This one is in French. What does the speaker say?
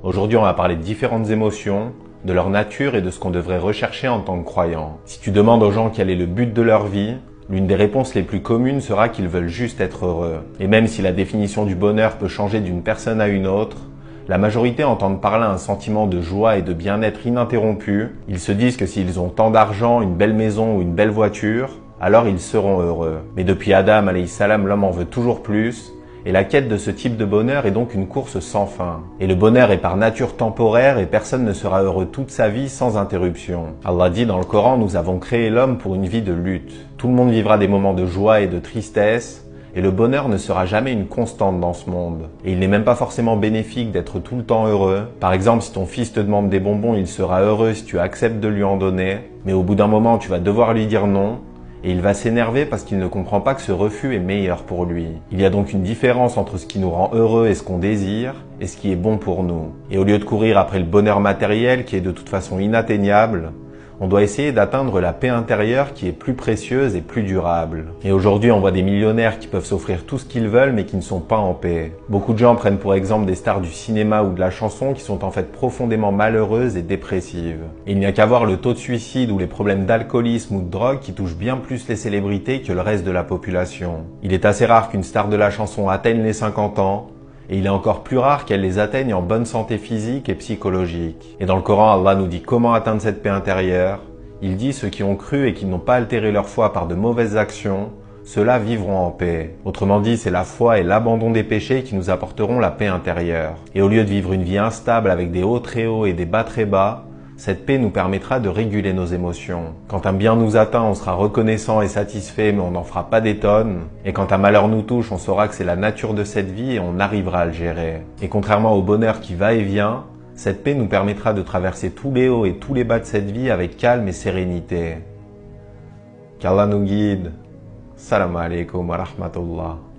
Aujourd'hui, on va parler de différentes émotions, de leur nature et de ce qu'on devrait rechercher en tant que croyant. Si tu demandes aux gens quel est le but de leur vie, l'une des réponses les plus communes sera qu'ils veulent juste être heureux. Et même si la définition du bonheur peut changer d'une personne à une autre, la majorité entendent par là un sentiment de joie et de bien-être ininterrompu. Ils se disent que s'ils ont tant d'argent, une belle maison ou une belle voiture, alors ils seront heureux. Mais depuis Adam alayhi salam, l'homme en veut toujours plus, et la quête de ce type de bonheur est donc une course sans fin. Et le bonheur est par nature temporaire et personne ne sera heureux toute sa vie sans interruption. Allah dit dans le Coran, nous avons créé l'homme pour une vie de lutte. Tout le monde vivra des moments de joie et de tristesse, et le bonheur ne sera jamais une constante dans ce monde. Et il n'est même pas forcément bénéfique d'être tout le temps heureux. Par exemple, si ton fils te demande des bonbons, il sera heureux si tu acceptes de lui en donner, mais au bout d'un moment, tu vas devoir lui dire non, et il va s'énerver parce qu'il ne comprend pas que ce refus est meilleur pour lui. Il y a donc une différence entre ce qui nous rend heureux et ce qu'on désire, et ce qui est bon pour nous. Et au lieu de courir après le bonheur matériel qui est de toute façon inatteignable, on doit essayer d'atteindre la paix intérieure qui est plus précieuse et plus durable. Et aujourd'hui, on voit des millionnaires qui peuvent s'offrir tout ce qu'ils veulent mais qui ne sont pas en paix. Beaucoup de gens prennent pour exemple des stars du cinéma ou de la chanson qui sont en fait profondément malheureuses et dépressives. Et il n'y a qu'à voir le taux de suicide ou les problèmes d'alcoolisme ou de drogue qui touchent bien plus les célébrités que le reste de la population. Il est assez rare qu'une star de la chanson atteigne les 50 ans, et il est encore plus rare qu'elle les atteigne en bonne santé physique et psychologique. Et dans le Coran, Allah nous dit comment atteindre cette paix intérieure. Il dit ceux qui ont cru et qui n'ont pas altéré leur foi par de mauvaises actions, ceux-là vivront en paix. Autrement dit, c'est la foi et l'abandon des péchés qui nous apporteront la paix intérieure. Et au lieu de vivre une vie instable avec des hauts très hauts et des bas très bas, cette paix nous permettra de réguler nos émotions. Quand un bien nous atteint, on sera reconnaissant et satisfait, mais on n'en fera pas des tonnes. Et quand un malheur nous touche, on saura que c'est la nature de cette vie et on arrivera à le gérer. Et contrairement au bonheur qui va et vient, cette paix nous permettra de traverser tous les hauts et tous les bas de cette vie avec calme et sérénité. Qu'Allah nous guide. Salam alaikum wa rahmatullah.